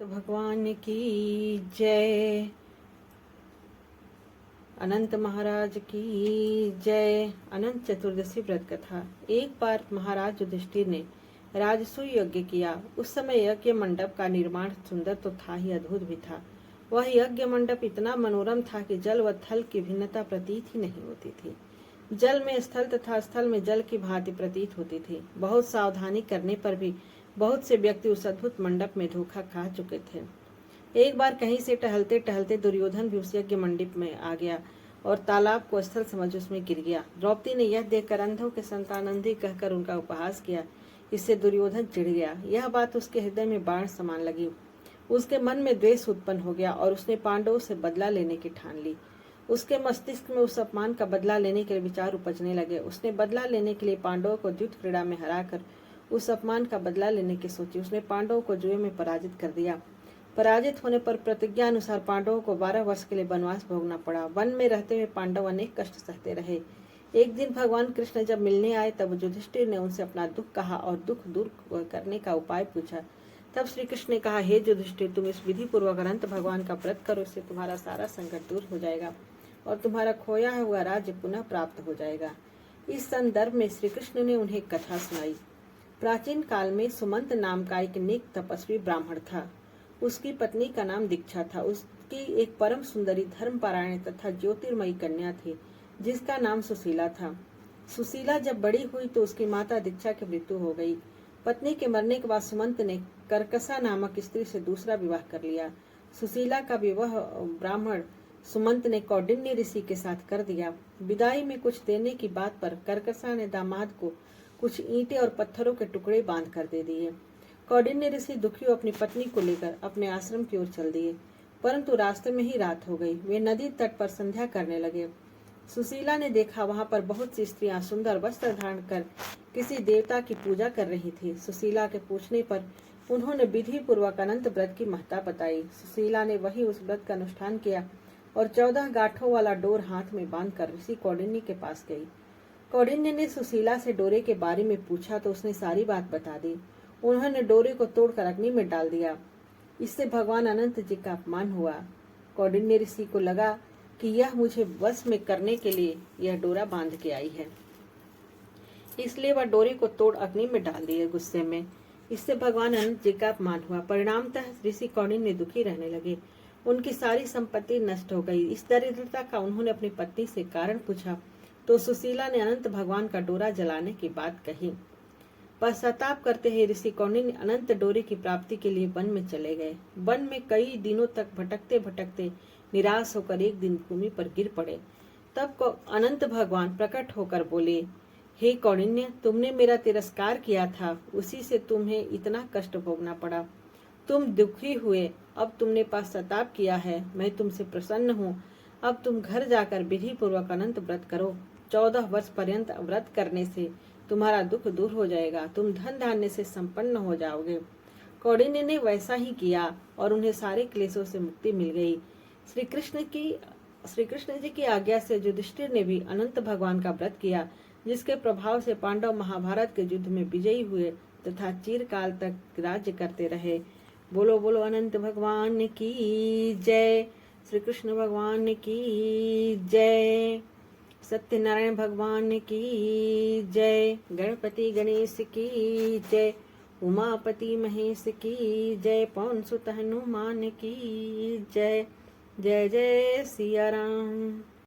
तो भगवान की जय। अनंत महाराज की जय। अनंत चतुर्दशी व्रत कथा। एक बार महाराज युधिष्ठिर ने राजसूय यज्ञ किया। उस समय यज्ञ मंडप का निर्माण सुंदर तो था ही, अद्भुत भी था। वह यज्ञ मंडप इतना मनोरम था कि जल व थल की भिन्नता प्रतीत ही नहीं होती थी। जल में स्थल तथा स्थल में जल की भांति प्रतीत होती थी। बहुत सावधानी करने पर भी बहुत से व्यक्ति उस अद्भुत मंडप में धोखा खा चुके थे। एक बार कहीं से टहलते टहलते दुर्योधन भी उस यज्ञ मंडप में आ गया और तालाब को स्थल समझ उसमें गिर गया। द्रौपदी ने यह देखकर अंधों के संतान अंधे कहकर उनका उपहास किया। इससे दुर्योधन चिढ़ गया। यह बात उसके हृदय में बाण समान लगी। उसके मन में द्वेष उत्पन्न हो गया और उसने पांडवों से बदला लेने की ठान ली। उसके मस्तिष्क में उस अपमान का बदला लेने के विचार उपजने लगे। उसने बदला लेने के लिए पांडवों को युद्ध क्रीड़ा में हराकर उस अपमान का बदला लेने की सोची। उसने पांडवों को जुए में पराजित कर दिया। पराजित होने पर प्रतिज्ञा अनुसार पांडवों को 12 वर्ष के लिए वनवास भोगना पड़ा। वन में रहते हुए पांडव अनेक कष्ट सहते रहे। एक दिन भगवान कृष्ण जब मिलने आए तब युधिष्ठिर ने उनसे अपना दुख कहा और दुख दूर करने का उपाय पूछा। तब श्री कृष्ण ने कहा, हे युधिष्ठिर, तुम इस विधि पूर्वक अनंत भगवान का व्रत करो। इससे तुम्हारा सारा संकट दूर हो जाएगा और तुम्हारा खोया हुआ राज्य पुनः प्राप्त हो जाएगा। इस संदर्भ में श्री कृष्ण ने उन्हें कथा सुनाई। प्राचीन काल में सुमंत नाम का एक नेक तपस्वी ब्राह्मण था। उसकी पत्नी का नाम दीक्षा था। उसकी एक परम सुंदरी धर्मपरायण तथा ज्योतिर्मयी कन्या थी जिसका नाम सुशीला था। सुशीला जब बड़ी हुई तो उसकी माता दीक्षा की मृत्यु हो गई। पत्नी के मरने के बाद सुमंत ने कर्कसा नामक स्त्री से दूसरा विवाह कर लिया। सुशीला का विवाह ब्राह्मण सुमंत ने कौंडिन्य ऋषि के साथ कर दिया। विदाई में कुछ देने की बात पर कर्कसा ने दामाद को कुछ ईंटें और पत्थरों के टुकड़े बांध कर दे दिए। कौंडिन्य ऋषि दुखी अपनी पत्नी को लेकर अपने आश्रम की ओर चल दिए, परंतु रास्ते में ही रात हो गई। वे नदी तट पर संध्या करने लगे। सुशीला ने देखा वहां पर बहुत सी स्त्रियां सुंदर वस्त्र धारण कर किसी देवता की पूजा कर रही थी। सुशीला के पूछने पर उन्होंने विधि पूर्वक अनंत व्रत की महत्ता बताई। सुशीला ने वही उस व्रत का अनुष्ठान किया और 14 गांठों वाला डोर हाथ में बांधकर ऋषि कौंडिन्य के पास गई। कौंडिन्य ने सुशीला से डोरे के बारे में पूछा तो उसने सारी बात बता दी। उन्होंने डोरे को तोड़कर अग्नि में डाल दिया। इससे भगवान अनंत जी का अपमान हुआ। कौंडिन्य ऋषि को लगा कि यह मुझे वश में करने के लिए यह डोरा बांध के आई है, इसलिए वह डोरे को तोड़ अग्नि में डाल दिए। गुस्से में इससे भगवान अनंत जी का अपमान हुआ। परिणामतः ऋषि कौंडिन्य दुखी रहने लगे। उनकी सारी संपत्ति नष्ट हो गई। इस दरिद्रता का उन्होंने अपनी पत्नी से कारण पूछा तो सुशीला ने अनंत भगवान का डोरा जलाने की बात कही। पश्चाताप करते हुए ऋषि कौंडिन्य अनंत डोरे की प्राप्ति के लिए वन में चले गए। वन में कई दिनों तक भटकते भटकते निराश होकर एक दिन भूमि पर गिर पड़े। तब को अनंत भगवान प्रकट होकर बोले, हे कौंडिन्य, तुमने मेरा तिरस्कार किया था, उसी से तुम्हें इतना कष्ट भोगना पड़ा। तुम दुखी हुए, अब तुमने पश्चाताप किया है। मैं तुमसे प्रसन्न हूँ। अब तुम घर जाकर विधि पूर्वक अनंत व्रत करो। 14 वर्ष पर्यंत व्रत करने से तुम्हारा दुख दूर हो जाएगा। तुम धन धान्य से संपन्न हो जाओगे। कौंडिन्य ने वैसा ही किया और उन्हें सारे क्लेशों से मुक्ति मिल गई। श्री कृष्ण जी की आज्ञा से युधिष्ठिर ने भी अनंत भगवान का व्रत किया, जिसके प्रभाव से पांडव महाभारत के युद्ध में विजयी हुए तथा चिरकाल तक राज्य करते रहे। बोलो बोलो अनंत भगवान की जय। श्री कृष्ण भगवान की जय। सत्यनारायण भगवान की जय। गणपति गणेश की जय। उमापति महेश की जय। पवन सुत हनुमान की जय। जय जय सिया राम।